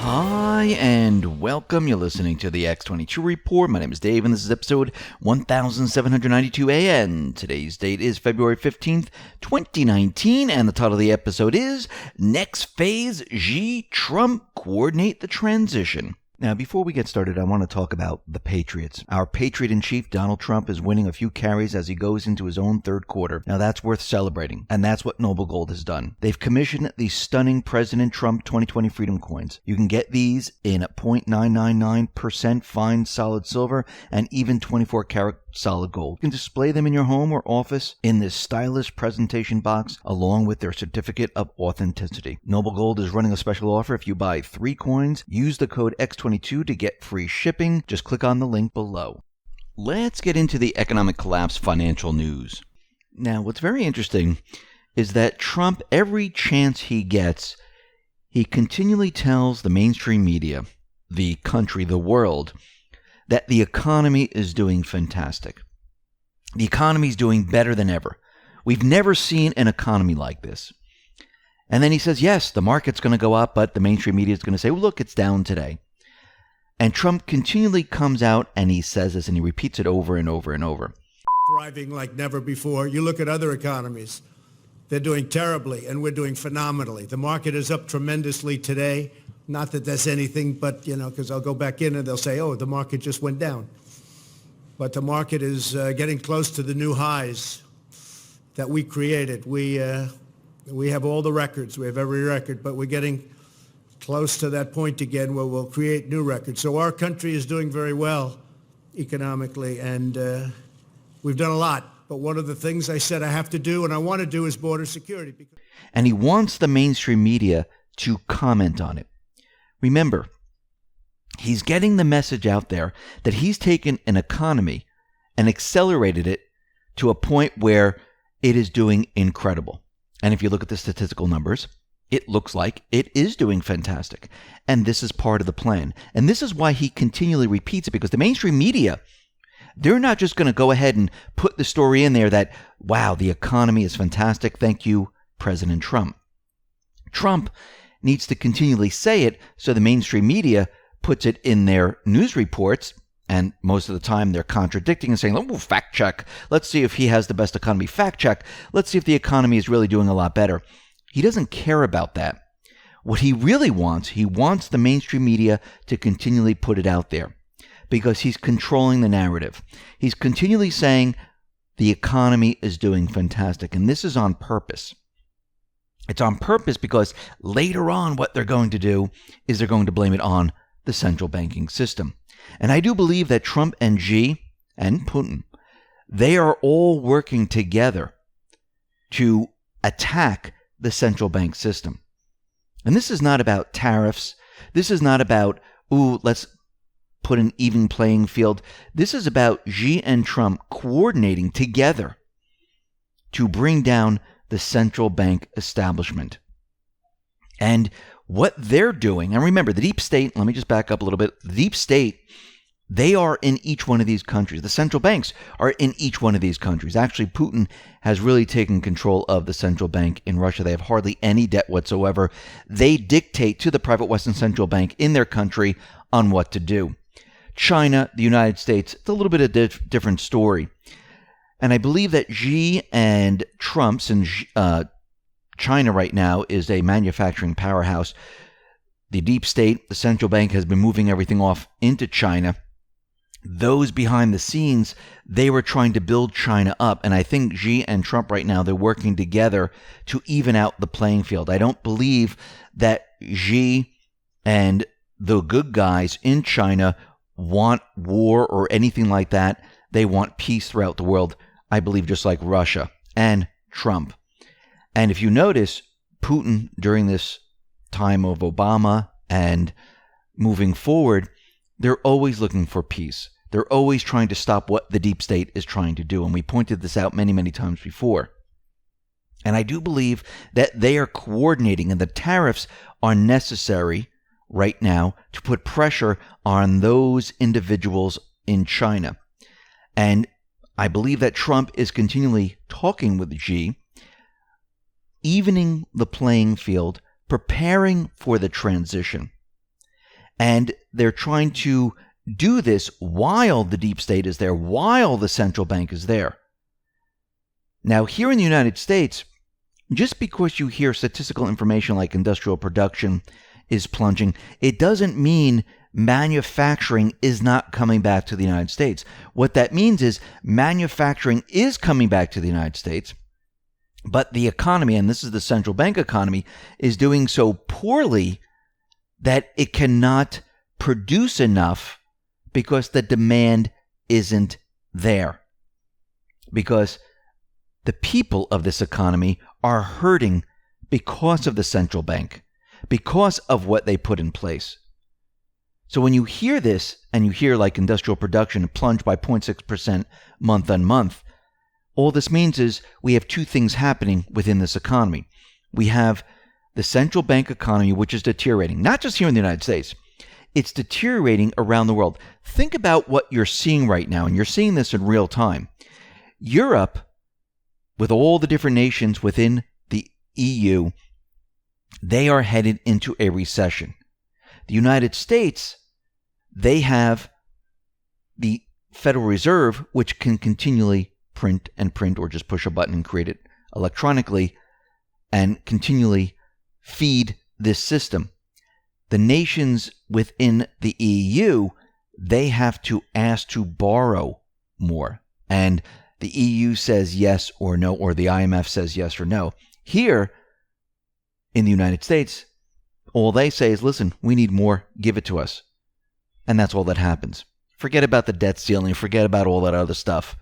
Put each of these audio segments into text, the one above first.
Hi, and welcome. You're listening to the X22 Report. My name is Dave, and this is episode 1792 AN. Today's date is February 15th, 2019, and the title of the episode is Next Phase Xi Trump Coordinate the Transition. Now, before we get started, I want to talk about the Patriots. Our Patriot-in-Chief, Donald Trump, is winning a few carries as he goes into his own third quarter. Now, that's worth celebrating, and that's what Noble Gold has done. They've commissioned these stunning President Trump 2020 Freedom Coins. You can get these in 0.999% fine solid silver and even 24-karat solid gold. You can display them in your home or office in this stylish presentation box along with their certificate of authenticity. Noble Gold is running a special offer. If you buy 3 coins, use the code X22 to get free shipping. Just click on the link below. Let's get into the economic collapse financial news. Now, what's very interesting is that Trump, every chance he gets, he continually tells the mainstream media, the country, the world, that the economy is doing fantastic. The economy is doing better than ever. We've never seen an economy like this. And then he says, yes, the market's going to go up, but the mainstream media is going to say, well, look, it's down today. And Trump continually comes out and he says this, and he repeats it over and over and over. Thriving like never before. You look at other economies, they're doing terribly, and we're doing phenomenally. The market is up tremendously today. Not that that's anything, but, because I'll go back in and they'll say, oh, the market just went down. But the market is getting close to the new highs that we created. We have all the records. We have every record, but we're getting close to that point again where we'll create new records. So our country is doing very well economically, and we've done a lot. But one of the things I said I have to do and I want to do is border security. And he wants the mainstream media to comment on it. Remember, he's getting the message out there that he's taken an economy and accelerated it to a point where it is doing incredible. And if you look at the statistical numbers, it looks like it is doing fantastic. And this is part of the plan. And this is why he continually repeats it, because the mainstream media, they're not just going to go ahead and put the story in there that, wow, the economy is fantastic. Thank you, President Trump. Trump needs to continually say it, so the mainstream media puts it in their news reports, and most of the time they're contradicting and saying, oh, fact check. Let's see if he has the best economy. Fact check. Let's see if the economy is really doing a lot better. He doesn't care about that. What he really wants, he wants the mainstream media to continually put it out there because he's controlling the narrative. He's continually saying the economy is doing fantastic, and this is on purpose. It's on purpose because later on what they're going to do is they're going to blame it on the central banking system. And I do believe that Trump and Xi and Putin, they are all working together to attack the central bank system. And this is not about tariffs. This is not about, let's put an even playing field. This is about Xi and Trump coordinating together to bring down the central bank establishment. And what they're doing, and remember, the deep state, let me just back up a little bit. The deep state, they are in each one of these countries. The central banks are in each one of these countries. Actually, Putin has really taken control of the central bank in Russia. They have hardly any debt whatsoever. They dictate to the private Western central bank in their country on what to do. China, the United States, it's a little bit of a different story. And I believe that Xi and Trump's and China right now is a manufacturing powerhouse. The deep state, the central bank, has been moving everything off into China. Those behind the scenes, they were trying to build China up. And I think Xi and Trump right now, they're working together to even out the playing field. I don't believe that Xi and the good guys in China want war or anything like that. They want peace throughout the world. I believe just like Russia and Trump. And if you notice, Putin during this time of Obama and moving forward, they're always looking for peace. They're always trying to stop what the deep state is trying to do. And we pointed this out many, many times before. And I do believe that they are coordinating, and the tariffs are necessary right now to put pressure on those individuals in China. And I believe that Trump is continually talking with Xi, evening the playing field, preparing for the transition. And they're trying to do this while the deep state is there, while the central bank is there. Now, here in the United States, just because you hear statistical information like industrial production is plunging, it doesn't mean manufacturing is not coming back to the United States. What that means is manufacturing is coming back to the United States, but the economy, and this is the central bank economy, is doing so poorly that it cannot produce enough because the demand isn't there. Because the people of this economy are hurting because of the central bank, because of what they put in place. So when you hear this, and you hear like industrial production plunge by 0.6% month on month, all this means is we have two things happening within this economy. We have the central bank economy, which is deteriorating, not just here in the United States. It's deteriorating around the world. Think about what you're seeing right now, and you're seeing this in real time. Europe, with all the different nations within the EU, they are headed into a recession. The United States, they have the Federal Reserve, which can continually print or just push a button and create it electronically and continually feed this system. The nations within the EU, they have to ask to borrow more. And the EU says yes or no, or the IMF says yes or no. Here in the United States, all they say is, listen, we need more, give it to us. And that's all that happens. Forget about the debt ceiling, forget about all that other stuff.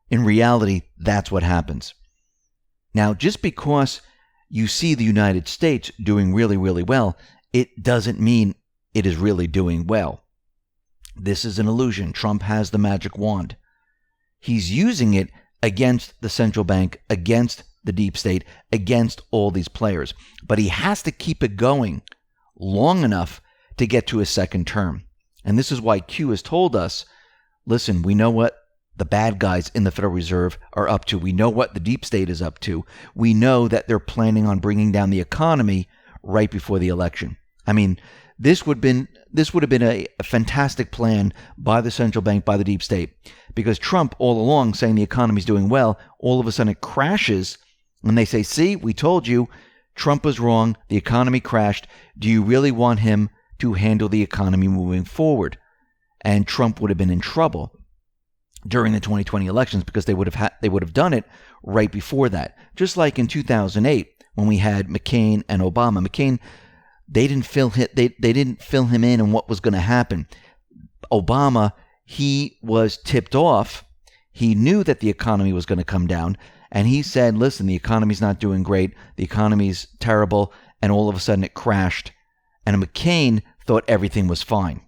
In reality, that's what happens. Now, just because you see the United States doing really, really well, it doesn't mean it is really doing well. This is an illusion. Trump has the magic wand. He's using it against the central bank, against the deep state, against all these players. But he has to keep it going long enough to get to his second term. And this is why Q has told us, listen, we know what the bad guys in the Federal Reserve are up to. We know what the deep state is up to. We know that they're planning on bringing down the economy right before the election. I mean, this would have been a fantastic plan by the central bank, by the deep state, because Trump all along saying the economy's doing well, all of a sudden it crashes, and they say, see, we told you, Trump was wrong, the economy crashed. Do you really want him to handle the economy moving forward? And Trump would have been in trouble during the 2020 elections because they would have done it right before that. Just like in 2008 when we had McCain and Obama. McCain, they didn't fill him in on what was going to happen. Obama, he was tipped off. He knew that the economy was going to come down, and he said, listen, the economy's not doing great. The economy's terrible. And all of a sudden it crashed. And McCain thought everything was fine.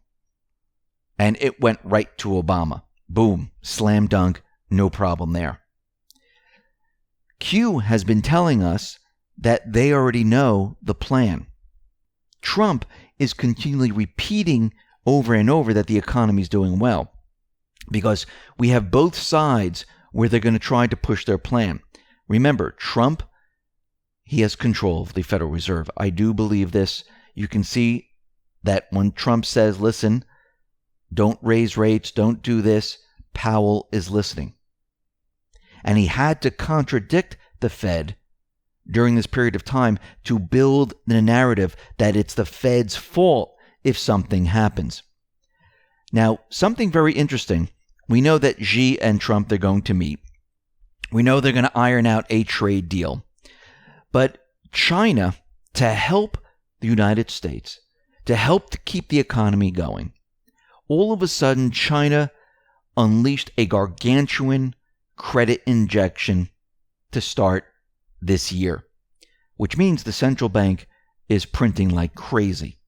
And it went right to Obama. Boom, slam dunk, no problem there. Q has been telling us that they already know the plan. Trump is continually repeating over and over that the economy is doing well because we have both sides where they're going to try to push their plan. Remember, Trump, he has control of the Federal Reserve. I do believe this. You can see that when Trump says, listen, don't raise rates, don't do this, Powell is listening. And he had to contradict the Fed during this period of time to build the narrative that it's the Fed's fault if something happens. Now, something very interesting. We know that Xi and Trump, they're going to meet. We know they're going to iron out a trade deal. But China, to help the United States, to help to keep the economy going, all of a sudden China unleashed a gargantuan credit injection to start this year, which means the central bank is printing like crazy.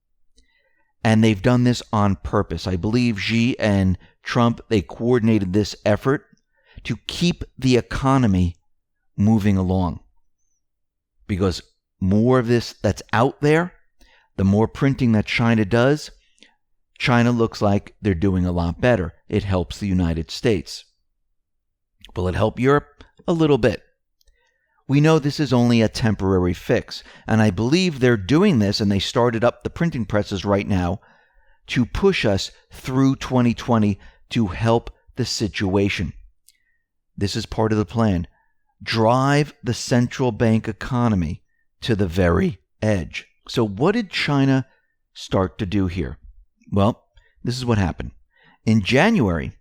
And they've done this on purpose. I believe Xi and Trump, they coordinated this effort to keep the economy moving along. Because more of this that's out there, the more printing that China does, China looks like they're doing a lot better. It helps the United States. Will it help Europe? A little bit. We know this is only a temporary fix, and I believe they're doing this, and they started up the printing presses right now to push us through 2020 to help the situation. This is part of the plan. Drive the central bank economy to the very edge. So what did China start to do here? Well, this is what happened. In January,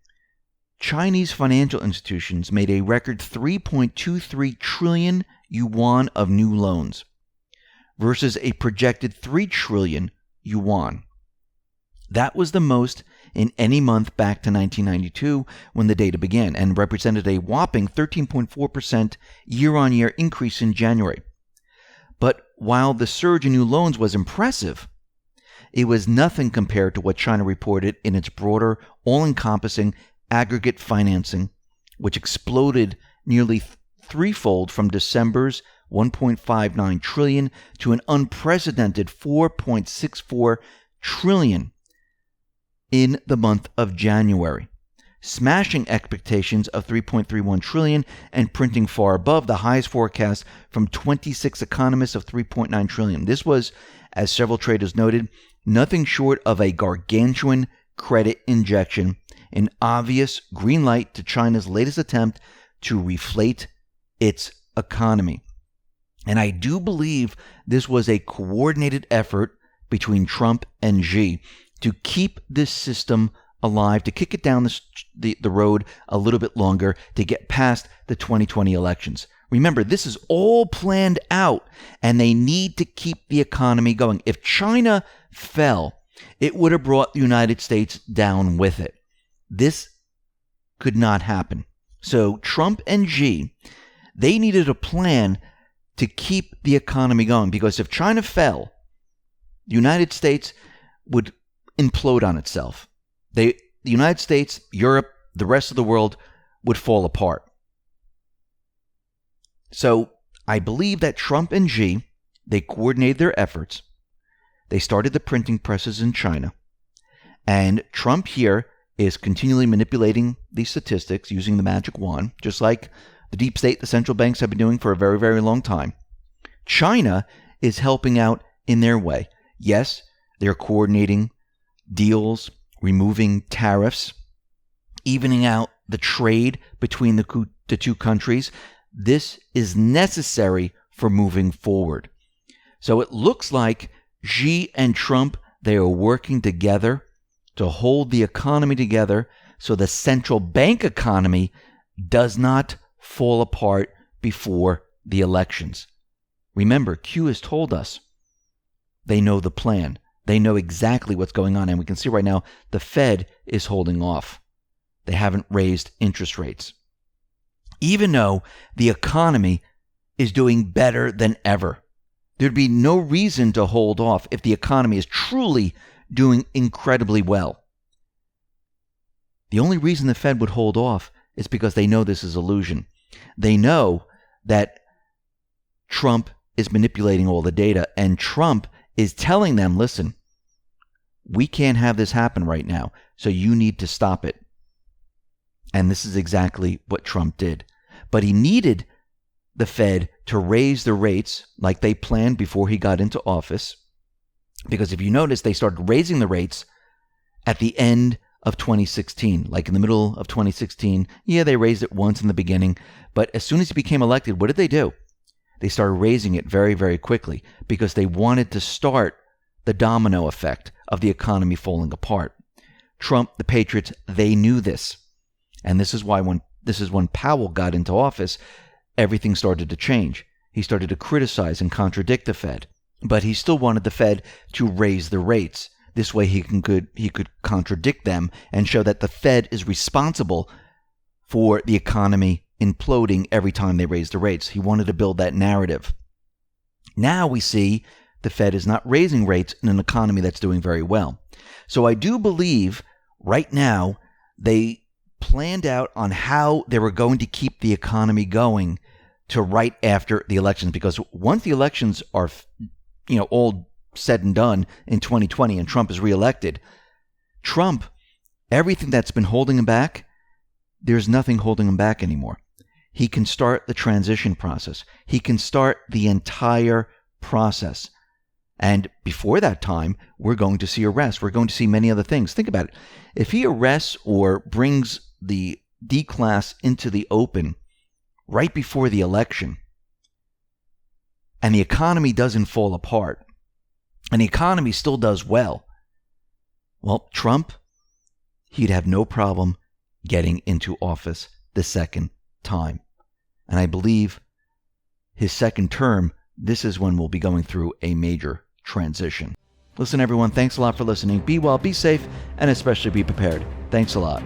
Chinese financial institutions made a record 3.23 trillion yuan of new loans versus a projected 3 trillion yuan. That was the most in any month back to 1992 when the data began, and represented a whopping 13.4% year-on-year increase in January. But while the surge in new loans was impressive, it was nothing compared to what China reported in its broader, all-encompassing aggregate financing, which exploded nearly threefold from December's 1.59 trillion to an unprecedented 4.64 trillion in the month of January, smashing expectations of 3.31 trillion and printing far above the highest forecast from 26 economists of 3.9 trillion. This was, as several traders noted, nothing short of a gargantuan credit injection, an obvious green light to China's latest attempt to reflate its economy. And I do believe this was a coordinated effort between Trump and Xi to keep this system alive, to kick it down the road a little bit longer, to get past the 2020 elections. Remember, this is all planned out, and they need to keep the economy going. If China fell, it would have brought the United States down with it. This could not happen. So Trump and Xi, they needed a plan to keep the economy going, because if China fell, the United States would implode on itself. The United States, Europe, the rest of the world would fall apart. So I believe that Trump and Xi, they coordinated their efforts. They started the printing presses in China. And Trump here is continually manipulating these statistics using the magic wand, just like the deep state, the central banks have been doing for a very, very long time. China is helping out in their way. Yes, they're coordinating deals, removing tariffs, evening out the trade between the two countries. This is necessary for moving forward. So it looks like Xi and Trump, they are working together to hold the economy together so the central bank economy does not fall apart before the elections. Remember, Q has told us they know the plan. They know exactly what's going on. And we can see right now the Fed is holding off. They haven't raised interest rates, even though the economy is doing better than ever. There'd be no reason to hold off if the economy is truly doing incredibly well. The only reason the Fed would hold off is because they know this is illusion. They know that Trump is manipulating all the data, and Trump is telling them, listen, we can't have this happen right now, so you need to stop it. And this is exactly what Trump did. But he needed the Fed to raise the rates like they planned before he got into office, because if you notice, they started raising the rates at the end of 2016, like in the middle of 2016. Yeah, they raised it once in the beginning, but as soon as he became elected, what did they do? They started raising it very, very quickly because they wanted to start the domino effect of the economy falling apart. Trump, the Patriots, they knew this. And this is when Powell got into office, everything started to change. He started to criticize and contradict the Fed, but he still wanted the Fed to raise the rates. This way he could contradict them and show that the Fed is responsible for the economy imploding every time they raise the rates. He wanted to build that narrative. Now we see the Fed is not raising rates in an economy that's doing very well. So I do believe right now they planned out on how they were going to keep the economy going to right after the elections, because once the elections are, all said and done in 2020 and Trump is reelected, Trump, everything that's been holding him back, there's nothing holding him back anymore. He can start the transition process. He can start the entire process. And before that time, we're going to see arrests. We're going to see many other things. Think about it. If he arrests or brings the D-class into the open right before the election, and the economy doesn't fall apart, and the economy still does well, Trump, he'd have no problem getting into office the second time. And I believe his second term, this is when we'll be going through a major transition. Listen, everyone, thanks a lot for listening. Be well, be safe, and especially be prepared. Thanks a lot.